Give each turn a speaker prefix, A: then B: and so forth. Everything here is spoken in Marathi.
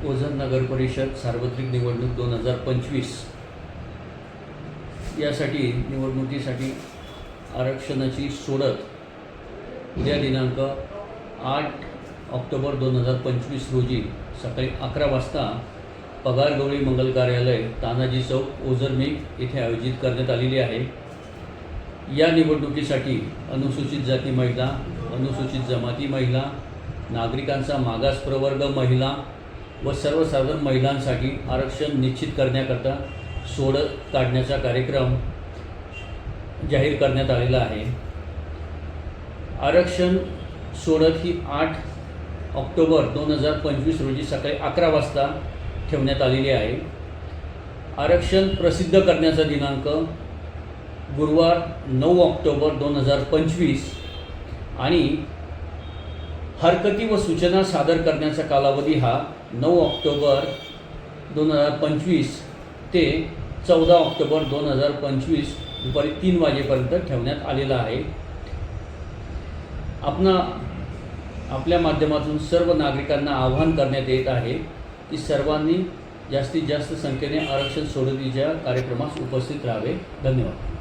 A: ओझर नगर परिषद सार्वत्रिक निवडणूक 2025 यासाठी निवडणुकीसाठी आरक्षणाची सोडत उद्या दिनांक 8 ऑक्टोबर 2025 रोजी सकाळी 11 वाजता पगार गवळी मंगल कार्यालय तानाजी चौक ओझर मेघ येथे आयोजित करण्यात आलेली आहे। या निवडणुकीसाठी अनुसूचित जाती महिला, अनुसूचित जमाती महिला, नागरिकांचा मागास प्रवर्ग महिला व सर्वसाधारण महिलांसाठी आरक्षण निश्चित करण्याकरता सोडत काढण्याचा कार्यक्रम जाहीर करण्यात आलेला आहे। आरक्षण सोडत ही 8 ऑक्टोबर 2025 रोजी सकाळी 11 वाजता ठेवण्यात आलेली आहे। आरक्षण प्रसिद्ध करण्याचा दिनांक गुरुवार 9 ऑक्टोबर 2025 आणि हरकती व सूचना सादर करण्याचा कालावधी हा 9 ऑक्टोबर 2025 ते 14 ऑक्टोबर 2025 दुपारी 3 वाजेपर्यंत ठेवण्यात आलेला आहे। आपल्या माध्यमातून सर्व नागरिकांना आवाहन करण्यात येत आहे की सर्वांनी जास्तीत जास्त संख्येने आरक्षण सोडतीच्या कार्यक्रमास उपस्थित राहावे। धन्यवाद।